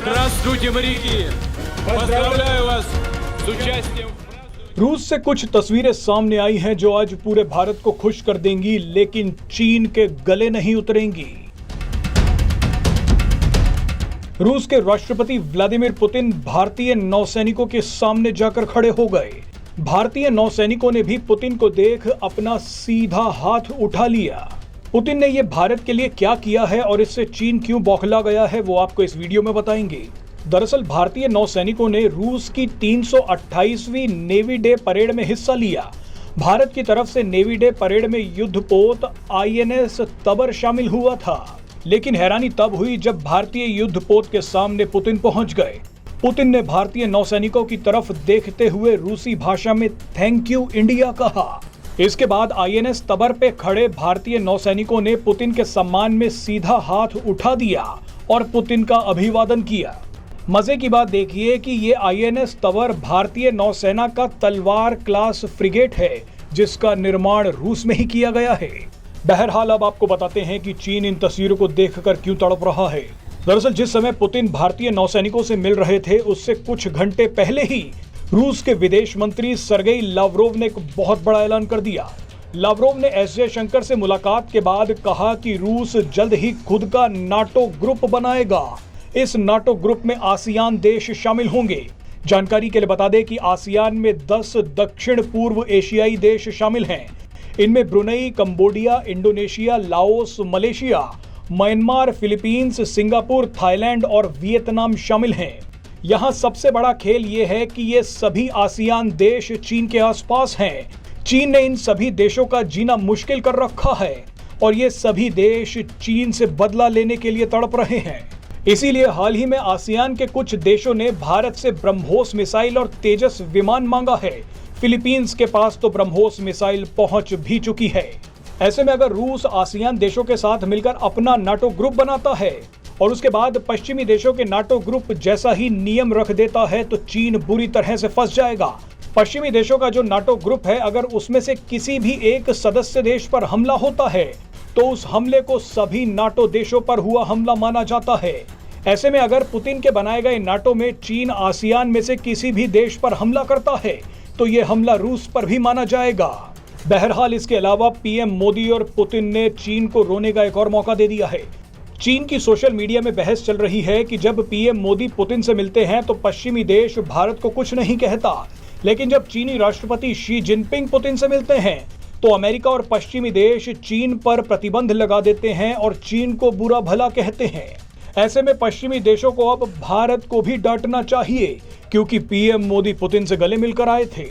Здравствуйте, моряки! Поздравляю вас с участием. रूस से कुछ तस्वीरें सामने आई हैं जो आज पूरे भारत को खुश कर देंगी, लेकिन चीन के गले नहीं उतरेंगी। रूस के राष्ट्रपति व्लादिमीर पुतिन भारतीय नौसैनिकों के सामने जाकर खड़े हो गए। भारतीय नौसैनिकों ने भी पुतिन को देख अपना सीधा हाथ उठा लिया। पुतिन ने यह भारत के लिए क्या किया है और इससे चीन क्यों बौखला गया है, वो आपको इस वीडियो में बताएंगे। दरअसल भारतीय नौसैनिकों ने रूस की 328वीं नेवी डे परेड में हिस्सा लिया। भारत की तरफ से नेवी डे परेड में युद्धपोत INS तबर शामिल हुआ था, लेकिन हैरानी तब हुई जब भारतीय युद्धपोत के सामने पुतिन पहुंच गए। पुतिन ने भारतीय नौसैनिकों की तरफ देखते हुए रूसी भाषा में थैंक यू इंडिया कहा। इसके बाद INS तबर पे खड़े भारतीय नौसैनिकों ने पुतिन के सम्मान में सीधा हाथ उठा दिया और पुतिन का अभिवादन किया। मजे की बात देखिए कि ये INS तबर भारतीय नौसेना का तलवार क्लास फ्रिगेट है, जिसका निर्माण रूस में ही किया गया है। बहरहाल अब आपको बताते हैं कि चीन इन तस्वीरों को देखकर क्यों तड़प रहा है। दरअसल जिस समय पुतिन भारतीय नौसैनिकों से मिल रहे थे, उससे कुछ घंटे पहले ही रूस के विदेश मंत्री सर्गेई लावरोव ने एक बहुत बड़ा ऐलान कर दिया। लावरोव ने एस जयशंकर से मुलाकात के बाद कहा कि रूस जल्द ही खुद का नाटो ग्रुप बनाएगा। इस नाटो ग्रुप में आसियान देश शामिल होंगे। जानकारी के लिए बता दें कि आसियान में 10 दक्षिण पूर्व एशियाई देश शामिल हैं। इनमें Brunei, Cambodia, Indonesia, Laos, Malaysia, Myanmar, Philippines, Singapore, Thailand और वियतनाम शामिल हैं। यहाँ सबसे बड़ा खेल ये है कि ये सभी आसियान देश चीन के आसपास हैं। चीन ने इन सभी देशों का जीना मुश्किल कर रखा है और ये सभी देश चीन से बदला लेने के लिए तड़प रहे हैं। इसीलिए हाल ही में आसियान के कुछ देशों ने भारत से ब्रह्मोस मिसाइल और तेजस विमान मांगा है। फिलीपींस के पास तो ब्रह्मोस मिसाइल पहुंच भी चुकी है। ऐसे में अगर रूस आसियान देशों के साथ मिलकर अपना नाटो ग्रुप बनाता है और उसके बाद पश्चिमी देशों के नाटो ग्रुप जैसा ही नियम रख देता है, तो चीन बुरी तरह से फंस जाएगा। पश्चिमी देशों का जो नाटो ग्रुप है, अगर उसमें से किसी भी एक सदस्य देश पर हमला होता है तो उस हमले को सभी नाटो देशों पर हुआ हमला माना जाता है। ऐसे में अगर पुतिन के बनाए गए नाटो में चीन आसियान में से किसी भी देश पर हमला करता है तो ये हमला रूस पर भी माना जाएगा। बहरहाल इसके अलावा PM मोदी और पुतिन ने चीन को रोने का एक और मौका दे दिया है। चीन की सोशल मीडिया में बहस चल रही है कि जब PM मोदी पुतिन से मिलते हैं तो पश्चिमी देश भारत को कुछ नहीं कहता, लेकिन जब चीनी राष्ट्रपति शी जिनपिंग पुतिन से मिलते हैं तो अमेरिका और पश्चिमी देश चीन पर प्रतिबंध लगा देते हैं और चीन को बुरा भला कहते हैं। ऐसे में पश्चिमी देशों को अब भारत को भी डांटना चाहिए, क्योंकि PM मोदी पुतिन से गले मिलकर आए थे।